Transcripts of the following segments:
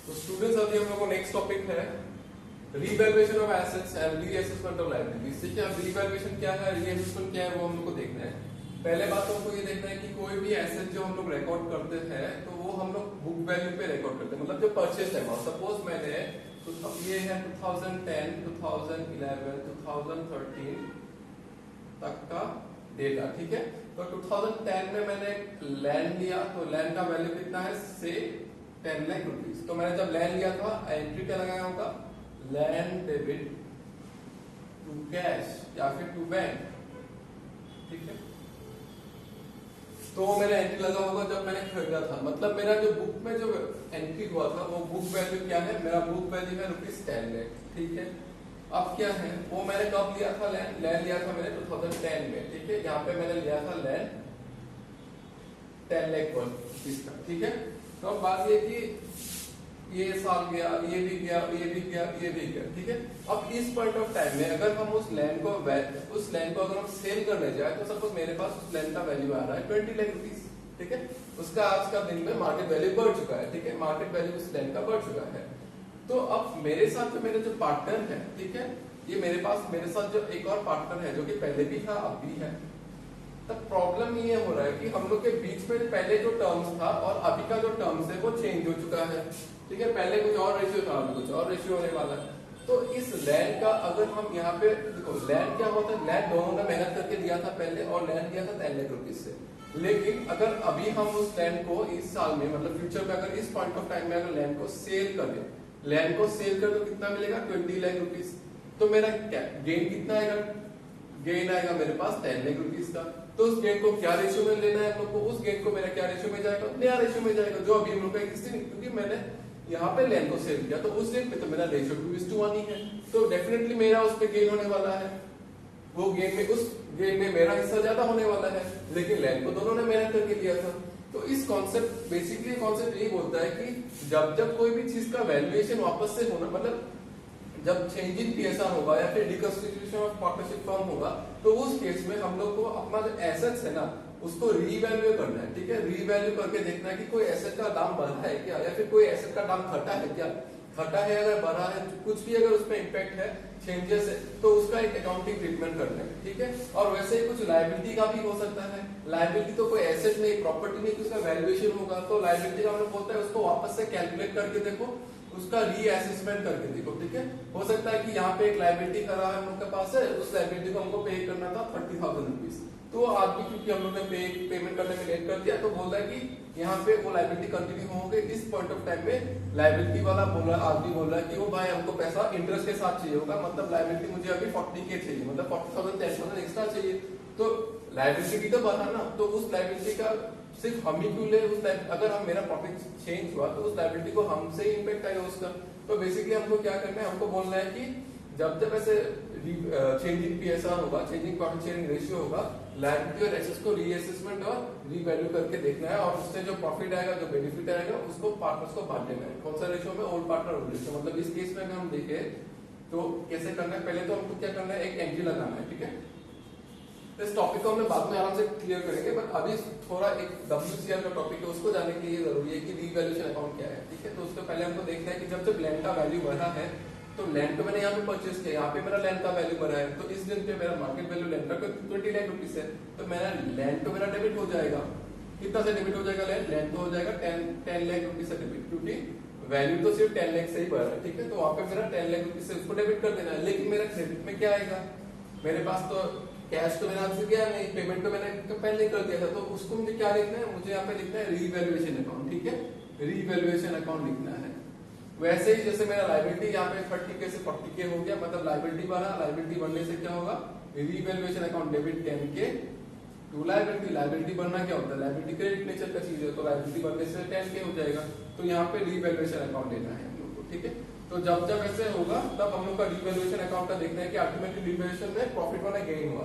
तो स्टूडेंट्स अभी हम लोग को नेक्स्ट टॉपिक है revaluation of assets and reassessment of liabilities. ठीक है, अब रीवैल्यूएशन क्या है, रीअसेसमेंट क्या है, वो हम लोग को देखना है। पहले बात तो हमको ये देखना है कि कोई भी एसेट जो हम लोग रिकॉर्ड करते हैं तो वो हम लोग बुक वैल्यू पे रिकॉर्ड करते हैं, मतलब जो परचेज अमाउंट। सपोज मैंने तो ये है 2010, 2011, 2013 तक का डेटा। ठीक है, तो 2010 में मैंने लैंड लिया तो लैंड का वैल्यू कितना है, से 10 लाख रुपीज। तो मैंने जब लैंड लिया था एंट्री क्या लगाया होगा, लैंड डेबिट टू कैश या फिर टू बैंक। ठीक है, तो मेरा एंट्री लगा होगा जब मैंने खरीदा था, मतलब मेरा जो बुक में जो एंट्री हुआ था वो बुक वैल्यू क्या है, मेरा बुक वैल्यू है ₹10 लाख। ठीक है, अब क्या है, वो मैंने कब लिया था, लैंड लिया था मैंने 2010 में। ठीक है, यहाँ पे मैंने लिया था लैंड 10 लाख का। ठीक है, तो अब बात ये कि ये साल गया, ये भी गया, ये भी गया, ये भी गया। ठीक है, अब इस पॉइंट ऑफ टाइम में अगर हम उस लैंड को अगर हम सेल करने जाए तो सपोज मेरे पास उस लैंड का वैल्यू आ रहा है 20 लाख रुपीस। ठीक है, उसका आज का दिन में मार्केट वैल्यू बढ़ चुका है। ठीक है, मार्केट वैल्यू उस लैंड का बढ़ चुका है। तो अब मेरे साथ जो मेरे जो पार्टनर है, ठीक है, ये मेरे साथ जो एक और पार्टनर है जो कि पहले भी था अब भी है, तब प्रॉब्लम ये हो रहा है कि हम लोग के बीच में पहले जो टर्म्स था और अभी का जो टर्म्स है वो चेंज हो चुका है। ठीक है, पहले कुछ और रेशियो था, अभी कुछ और रेशियो होने वाला है। तो इस लैंड का अगर हम यहाँ पे देखो, लैंड क्या होता है, लैंड दोनों ने मेहनत करके दिया था पहले और लैंड दिया था 10 लाख रुपीज से। लेकिन अगर अभी हम उस लैंड को इस साल में मतलब फ्यूचर में अगर इस पॉइंट ऑफ टाइम में अगर लैंड को सेल करें, लैंड को सेल कर तो कितना मिलेगा, 20 लाख रुपीज। तो मेरा क्या गेन कितना आएगा, गेन आएगा मेरे पास 10 लाख रुपीज का। तो उस गेन को क्या रेशियो में लेना है हम लोग को, उस गेन को मेरा क्या रेशियो में जाएगा, नया रेशियो में जाएगा जो अभी हम लोग का एग्जिस्टिंग, क्योंकि मैंने यहाँ पे लैंड को सेल किया तो उस रेट पे तो मेरा रेशियो 2:1 ही है। तो डेफिनेटली मेरा उस पे गेन होने वाला है, वो गेन में उस गेन में मेरा हिस्सा ज्यादा होने वाला है। लेकिन लैंड को दोनों ने मेहनत करके लिया था। तो इस कॉन्सेप्ट बेसिकली कॉन्सेप्ट यही बोलता है कि जब कोई भी चीज का वैल्यूएशन वापस से होना, मतलब जब चेंज इन पीएसआर होगा या फिर डिकंस्टिट्यूशन ऑफ पार्टनरशिप फॉर्म होगा, तो उस केस में हम लोग को अपना जो एसेट्स है ना उसको रीवैल्यू करना है। ठीक है, रीवैल्यू करके देखना है कि कोई एसेट का दाम बढ़ा है क्या या फिर कोई एसेट का दाम घटा है क्या। घटा है, अगर बढ़ा है, कुछ भी अगर उसमें इम्पैक्ट है, चेंजेस है, तो उसका एक अकाउंटिंग ट्रीटमेंट करना है। ठीक है, और वैसे ही कुछ लायबिलिटी का भी हो सकता है। लायबिलिटी तो कोई एसेट नहीं, प्रॉपर्टी नहीं, उसका वैल्यूएशन होगा। तो लायबिलिटी का मतलब बोलता है उसको वापस से कैलकुलेट करके देखो, उसका रीअसेसमेंट करके देखो। ठीक है, हो सकता है कि यहाँ पे एक लायबिलिटी खड़ा है हम लोग के पास है, उस लायबिलिटी को हमको पे करना था 30,000 रुपीज। तो आज भी क्योंकि हम लोग ने पेमेंट करने में लेट कर दिया, तो बोल रहा है कि यहाँ पे वो लायबिलिटी कंटिन्यू होंगे। इस पॉइंट ऑफ टाइम में लायबिलिटी वाला बोल रहा है, आज भी बोल रहा है कि वो भाई हमको पैसा इंटरेस्ट के साथ चाहिए होगा, मतलब लायबिलिटी मुझे अभी 40K चाहिए, मतलब 40,000 10,000 एक्स्ट्रा चाहिए। तो लायबिलिटी तो बढ़ा ना, तो उस लायबिलिटी का सिर्फ हम ही क्यों ले, उस अगर हम मेरा प्रॉफिट चेंज हुआ तो उस लायबिलिटी को हमसे ही इम्पैक्ट आएगा उसका। तो बेसिकली हमको क्या करना है, हमको बोलना है कि जब ऐसे चेंजिंग पीएसआर होगा, चेंजिंग प्रॉफिट शेयरिंग रेशियो होगा, लायबिलिटी और एसेट्स को रीअसेसमेंट और रीवैल्यू करके देखना है, और उससे जो प्रॉफिट आएगा, जो बेनिफिट आएगा, उसको पार्टनर्स को बांट देना है। कौन सा रेशियो में, ओल्ड पार्टनर ओल्ड रेशियो। मतलब इस केस में अगर हम देखें तो कैसे करना है, पहले तो हमको क्या करना है, एक एंट्री लगाना है। ठीक है, इस टॉपिक को हमने बाद में आराम से क्लियर करेंगे, बट अभी थोड़ा एक WCR का टॉपिक है, उसको जानने के लिए जरूरी है कि रीवैल्यूएशन अकाउंट क्या है। ठीक है, तो उसके पहले हमको देखना है कि जब लैंड का वैल्यू बढ़ा है, तो लैंड को मैंने यहाँ पे परचेज किया, यहाँ पे मेरा लैंड का वैल्यू बढ़ा है, तो इस दिन पे मेरा मार्केट वैल्यू लैंड का 20 लाख रुपीज है, तो मेरा लैंड तो मेरा डेबिट हो जाएगा। कितना से डेबिट हो जाएगा, लैंड तो हो जाएगा 10 लाख रुपीज से डेबिट, क्योंकि वैल्यू तो सिर्फ 10 लाख से ही बढ़ा है। ठीक है, तो वहां पे मेरा 10 लाख रुपीज से उसको डेबिट कर देना है। लेकिन मेरा क्रेडिट में क्या आएगा, मेरे पास तो कैश तो मेरा आपसे गया नहीं, पेमेंट तो मैंने पहले ही कर दिया था, तो उसको मुझे क्या लिखना है, मुझे यहाँ पे लिखना है रीवैल्यूएशन अकाउंट। ठीक है, रीवैल्यूएशन अकाउंट लिखना है। वैसे ही जैसे मेरा लायबिलिटी यहाँ पे 30K से 40K हो गया, मतलब लायबिलिटी बढ़ा, लायबिलिटी बढ़ने से क्या होगा, revaluation account debit 10K to liability. Liability बढ़ना क्या होता है, लायबिलिटी क्रेडिट नेचर का चीज है, तो लायबिलिटी बढ़ने से 10K हो जाएगा। तो यहाँ पे रीवैल्यूएशन अकाउंट लेना है हम लोग को। ठीक है, तो जब ऐसे होगा तब हम लोग का रीवैल्यूएशन अकाउंट का देखना है कि अल्टीमेटली रीवैल्यूएशन में प्रॉफिट वाला गेन हुआ,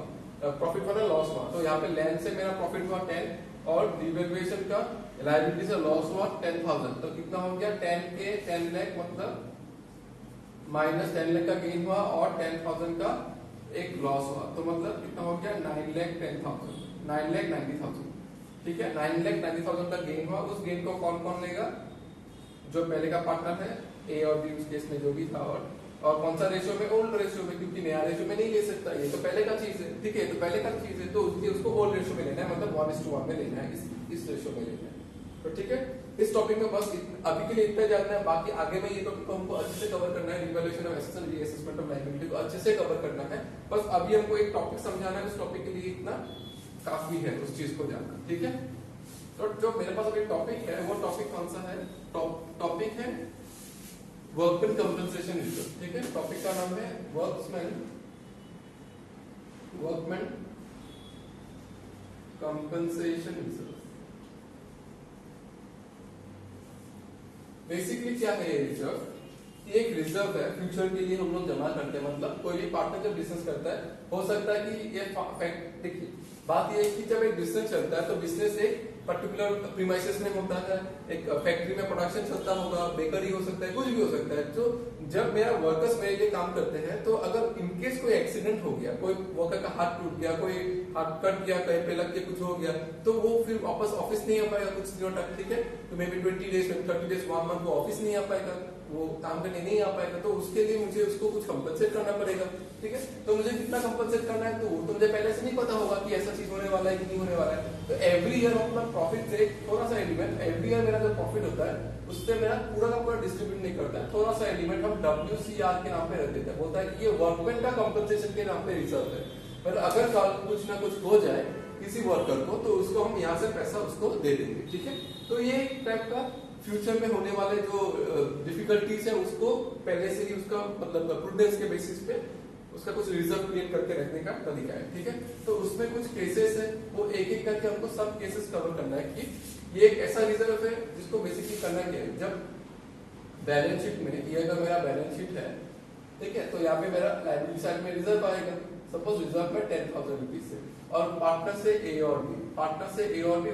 प्रॉफिट वाला लॉस हुआ। तो यहाँ पे लैंड से मेरा प्रॉफिट हुआ 10 और रीवैल्यूएशन का लायबिलिटी से लॉस हुआ 10,000, तो कितना हो गया 10K, 10 लाख, मतलब माइनस 10 लाख का गेन हुआ और 10,000 का एक लॉस हुआ, तो मतलब कितना हो गया 9,10,000, 9,90,000। ठीक है, 9,90,000 का गेन हुआ। उस गेन को कौन कौन लेगा, जो पहले का पार्टनर है ए और बी, उस केस में जो भी था, और कौन सा रेशियो में, ओल्ड रेशियो में, क्योंकि नया रेशियो में नहीं ले सकता, ये तो पहले का चीज है, ठीक है, तो पहले का चीज है, तो उसको ओल्ड रेशियो में लेना है, मतलब 1:1 में लेना है, इस रेशियो में लेना है। तो ठीक है, इस टॉपिक में बस अभी के लिए इतना जानना है, बाकी आगे में ये टॉपिक को हमको अच्छे से कवर करना है, revaluation of assets and reassessment of liability को अच्छे से कवर करना है। बस अभी हमको एक टॉपिक समझाना है, उस टॉपिक के लिए इतना काफी है उस चीज को जानना, ठीक है। तो जो मेरे पास अभी टॉपिक है, वो टॉपिक कौन सा है, टॉपिक है वर्कमैन कंपनसेशन रिजर्व, ठीक है। टॉपिक का नाम है वर्कमैन कंपनसेशन रिजर्व। बेसिकली क्या है ये रिजर्व? ये एक रिजर्व है, फ्यूचर के लिए हम लोग जमा करते हैं। मतलब कोई भी पार्टनर जब बिजनेस करता है, हो सकता है कि ये फैक्ट, देखिए बात ये है कि जब एक बिजनेस चलता है तो बिजनेस एक पर्टिकुलर प्रीमाइसेस में होता है, एक फैक्ट्री में प्रोडक्शन चलता होगा, बेकरी हो सकता है, कुछ भी हो सकता है। तो जब मेरा वर्कर्स मेरे लिए काम करते हैं, तो अगर इनकेस कोई एक्सीडेंट हो गया, कोई वर्कर का हाथ टूट गया, कोई हाथ कट गया, कहीं पे लग के कुछ हो गया, तो वो फिर वापस ऑफिस नहीं आ पाएगा कुछ दिनों तक, ठीक है। तो may be 20 days 30 days 1 month वो ऑफिस नहीं आ पाएगा, वो काम करने नहीं आ पाएगा, तो उसके लिए मुझे उसको कुछ कंपनसेट करना पड़ेगा, ठीक है। तो मुझे कितना कंपनसेट करना है, तो वो तो मुझे पहले से नहीं पता होगा कि ऐसा चीज होने वाला है कि नहीं होने वाला है। तो एवरी ईयर अपना प्रॉफिट से थोड़ा सा एलिमेंट, एवरी ईयर मेरा जो प्रॉफिट होता है उससे मेरा पूरा का पूरा डिस्ट्रीब्यूट नहीं करता है, थोड़ा सा एलिमेंट हम WCR के नाम पे रख देते हैं। बोलता है कि ये वर्कमैन का कंपनसेशन के नाम पे रिजर्व है, पर अगर कल कुछ ना कुछ हो जाए किसी वर्कर को, तो उसको हम यहाँ से पैसा उसको दे देंगे, ठीक है। तो ये एक टाइप का फ्यूचर में होने वाले जो डिफिकल्टीज है उसको पहले से ही उसका मतलब प्रूडेंस के बेसिस पे उसका कुछ रिजर्व क्रिएट करके रखने का तरीका है, ठीक है। तो उसमें कुछ केसेस है, वो एक एक करके हमको सब केसेस कवर करना है कि ये एक ऐसा रिजर्व है जिसको बेसिकली करना क्या है। जब बैलेंस शीट में, ये अगर मेरा बैलेंस शीट है, ठीक है, तो यहाँ पे मेरा लायबिलिटी साइड में रिजर्व आएगा, सपोज रिजर्व में 10,000 रुपीज से, और पार्टनर से ए और बी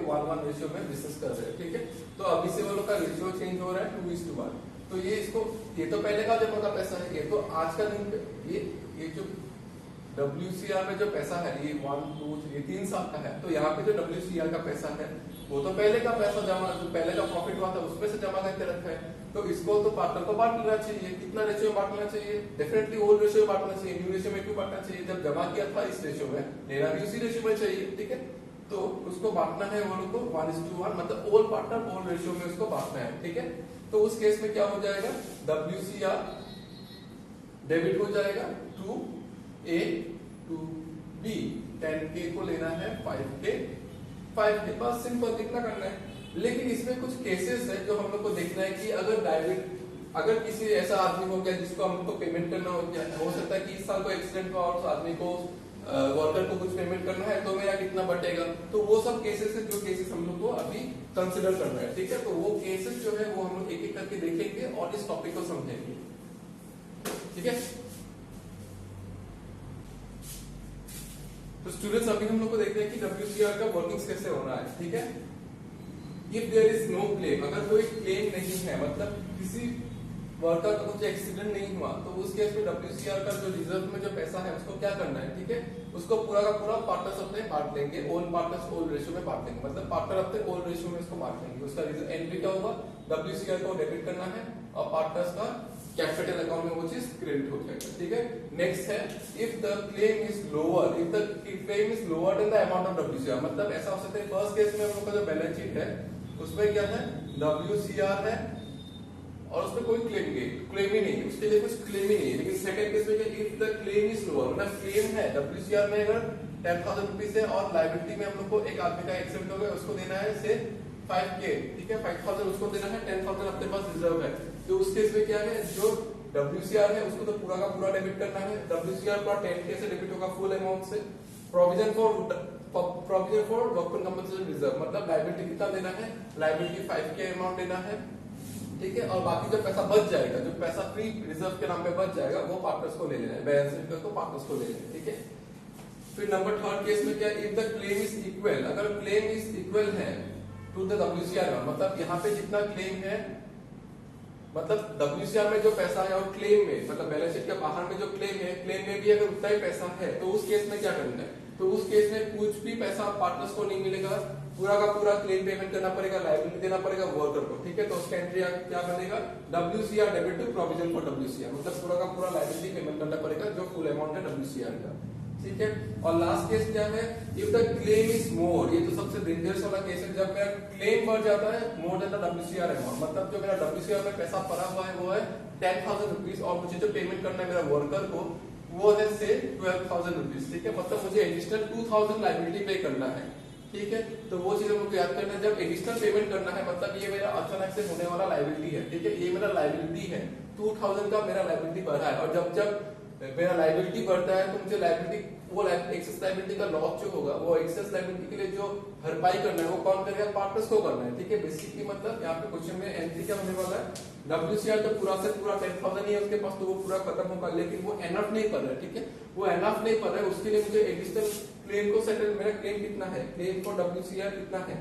1:1 रेशियो में बिजनेस कर रहे हैं, ठीक है। तो अभी से वो लोग का रेशियो चेंज हो रहा है 2:1। तो ये तो पहले का जमा का पैसा है, ये तो आज का दिन पे ये जो WCR में जो पैसा है, ये 1 2 3 3 साल का है। तो यहाँ पे जो WCR का पैसा है वो तो पहले का पैसा जमा, जो पहले का प्रॉफिट हुआ था उसमें से जमा करके रखा है। तो इसको तो पार्टनर को बांट लेना चाहिए। कितना रेशियो में बांटना चाहिए? डेफिनेटली ओल्ड रेशियो में बांटना चाहिए, न्यू रेशियो में क्यों बांटना चाहिए? जब जमा किया था इस रेशियो में, लेना भी उसी रेशियो में चाहिए, ठीक है। तो उसको बांटना है वो लोग को 1:1, मतलब ओल्ड पार्टनर ओल्ड रेशियो में उसको बांटना है, ठीक है। तो उस केस में क्या हो जाएगा, WCR डेबिट हो जाएगा to A to B, 10K को लेना है 5K, बस सिंपल इतना करना है। लेकिन इसमें कुछ केसेस है जो हम लोग को देखना है कि अगर किसी ऐसा आदमी हो गया जिसको हमको पेमेंट करना हो सकता है कि इस साल को एक्सीडेंट हुआ और उस आदमी को वर्कर को कुछ पेमेंट करना है, तो मेरा कितना बटेगा। तो वो सब केसेस है जो केसेस हम लोग को अभी कंसिडर करना है, ठीक है। तो वो केसेस जो है वो हम लोग एक एक करके देखेंगे और इस टॉपिक को समझेंगे, ठीक है। तो स्टूडेंट्स अभी हम लोग को देखते हैं कि WCR का वर्किंग कैसे होना है, ठीक है। If there is no claim, अगर कोई क्लेम नहीं है, मतलब किसी वर्कर का कुछ एक्सीडेंट नहीं हुआ, तो उस केस में WCR का जो रिजर्व में जो पैसा है उसको क्या करना है, ठीक है। उसको पूरा का पूरा पार्टनर्स अपने बांट लेंगे, ओल्ड पार्टनर्स ओल्ड रेशियो में बांट लेंगे, मतलब पार्टनर अपने ओल्ड रेशियो में उसको बांट लेंगे। उसका एंट्री क्या होगा, WCR को डेबिट करना है और पार्टनर्स का कैपिटल अकाउंट में वो चीज क्रेडिट हो जाएगा, ठीक है। नेक्स्ट है, if the claim is lower, if the claim is lower than the amount of WCR, मतलब ऐसा हो सकता है फर्स्ट केस में हम लोग का जो बैलेंस शीट है उसमें क्या है, WCR है और उसमें कोई क्लेम ही नहीं, उसके लिए कुछ क्लेम ही नहीं है। लेकिन सेकंड केस में if the claim is lower, मतलब क्लेम है WCR में अगर 10,000 रुपीज है और लायबिलिटी में हम लोग को एक आदमी का एक्सीडेंट हो गया, उसको देना है से 5K, ठीक है, 5,000 उसको देना है, 10,000 अपने पास रिजर्व है। तो उस केस में क्या है, जो WCR है उसको तो पूरा का पूरा डेबिट करना है। WCR पूरा 10K से डेबिट होगा फुल अमाउंट से। Provision for workman compensation reserve, मतलब लायबिलिटी कितना देना है, लायबिलिटी 5K अमाउंट देना है, ठीक है। और बाकी जो पैसा बच जाएगा, जो पैसा फ्री रिजर्व के नाम पे बच जाएगा, वो पार्टनर्स को ले लेना है, बैलेंस शीट को पार्टनर्स को ले लेना है, ठीक है। फिर नंबर थर्ड केस में क्या, if the claim is equal, अगर क्लेम इज इक्वल है टू द WCR, मतलब यहाँ पे जितना क्लेम है, मतलब WCR में जो पैसा है और क्लेम में, मतलब बैलेंस शीट के बाहर में जो क्लेम है, क्लेम में भी अगर उतना ही पैसा है, तो उस केस में क्या करना है, तो उस केस में कुछ भी पैसा पार्टनर्स को नहीं मिलेगा, पूरा का पूरा क्लेम पेमेंट करना पड़ेगा, लायबिलिटी देना पड़ेगा वर्कर को, ठीक है। तो उसका एंट्री क्या बनेगा, WCR debit to provision for WCR, मतलब पूरा का पूरा लायबिलिटी पेमेंट करना पड़ेगा जो फुल अमाउंट है WCR का, ठीक है। और लास्ट केस क्या है, if the claim is more, ये तो सबसे डेंजरस वाला केस है, जब मेरा क्लेम बढ़ जाता है more than the WCR amount, मतलब जो मेरा WCR में पैसा पड़ा हुआ है वो है 10,000 रुपीज और मुझे जो पेमेंट करना है मेरा वर्कर को वो है से 12,000 रुपीज, ठीक है। मतलब मुझे एडिशनल 2,000 लायबिलिटी पे करना है, ठीक है। तो वो चीज हमको याद करना है, जब एडिशनल पेमेंट करना है मतलब ये मेरा अचानक से होने वाला लायबिलिटी है, ठीक है। ये मेरा लायबिलिटी है 2,000 का मेरा लायबिलिटी बढ़ा है, और जब जब मेरा लायबिलिटी बढ़ता है तो मुझे लायबिलिटी वो एक्सेस लायबिलिटी का लॉस जो होगा वो एक्सेस लायबिलिटी के लिए जो भरपाई करना है वो कौन करेगा, पार्टनर्स को करना है, ठीक है। बेसिकली मतलब यहाँ पे क्वेश्चन में एंट्री क्या होने वाला है, WCR तो पूरा से पूरा 10,000 ही है उसके पास, तो वो पूरा खत्म होगा, लेकिन वो एनफ नहीं कर रहा है, ठीक है। वो एनफ नहीं कर रहा है, उसके लिए मुझे एडिशनल क्लेम को सेटल, मेरा क्लेम कितना है, क्लेम फॉर WCR कितना है,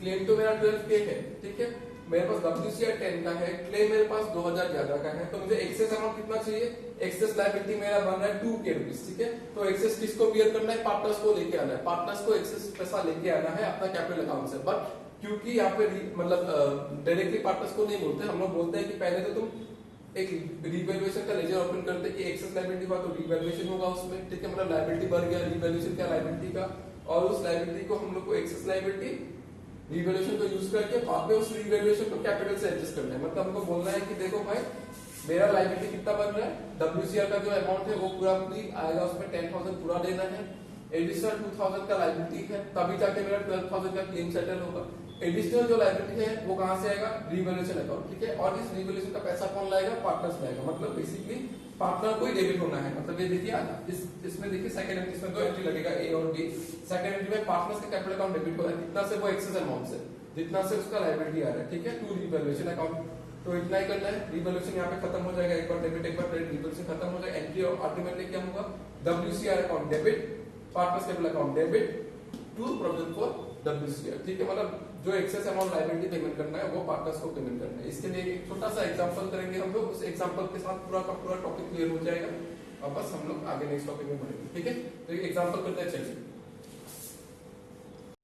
क्लेम तो मेरा 12K है, ठीक है। मेरे पास WCR 10 का है, क्लेम मेरे पास 2,000 ज्यादा का है, तो मुझे एक्सेस अमाउंट कितना चाहिए, एक्सेस लायबिलिटी मेरा बन रहा है 2K रुपीज, ठीक है। तो एक्सेस किसको बियर करना है, पार्टनर्स को लेके आना है, पार्टनर्स को एक्सेस पैसा लेके आना है अपना कैपिटल अकाउंट से। बट क्योंकि यहाँ पे मतलब डायरेक्टली पार्टनर्स को नहीं बोलते, हम लोग बोलते हैं कि पहले तो तुम एक रिवैल्यूएशन का लेजर ओपन करते कि एक्सेस लायबिलिटी हुआ तो रिवैल्यूएशन होगा उसमें, ठीक है। मतलब लायबिलिटी बढ़ गया, रिवैल्यूएशन क्या लायबिलिटी का, और उस लायबिलिटी को हम लोग को एक्सेस लायबिलिटी रिवैल्यूएशन को यूज करके बाद में उस रिवैल्यूएशन को कैपिटल से एडजस्ट करना है। मतलब हमको बोलना है कि देखो भाई मेरा लायबिलिटी कितना बन रहा है, WCR का जो अमाउंट है वो पूरा पूरी आएगा, उसमें 10,000 पूरा देना है, एडिशनल 2,000 का लायबिलिटी है, तभी जाके मेरा 12,000 का क्लेम सेटल होगा। एडिशनल जो लायबिलिटी है वो कहां से आएगा, रिवैल्यूएशन अकाउंट, ठीक है। और इस रिवैल्यूएशन का पैसा कौन लाएगा, पार्टनर्स लाएगा, मतलब बेसिकली पार्टनर को ही डेबिट होना है। मतलब ये देखिए इसमें देखिए सेकंड एंट्री, इसमें दो एंट्री लगेगा A और B। सेकंड एंट्री में पार्टनर्स का कैपिटल अकाउंट डेबिट हो रहा है, कितना से, वो एक्सेस अमाउंट से, जितना से उसका लायबिलिटी आ रहा है, ठीक है, टू रिवैल्यूएशन अकाउंट। तो इतना ही करना है, रिवैल्यूएशन यहाँ पे खत्म हो जाएगा, एक बार डेबिट एक बार क्रेडिट, रिवैल्यूएशन खत्म हो जाएगा। एंट्री और अल्टीमेटली क्या होगा, WCR account debit, partners capital account debit to provision for WCR, ठीक है। मतलब जो एक्सेस अमाउंट लायबिलिटी पेमेंट करना है वो पार्टनर्स को पेमेंट करना है। इसके लिए एक छोटा सा एग्जांपल करेंगे हम लोग, उस एग्जांपल के साथ पूरा का पूरा टॉपिक क्लियर हो जाएगा और बस हम लोग आगे नेक्स्ट टॉपिक में बढ़ेंगे, ठीक है। तो एक एग्जांपल करते हैं, चलिए।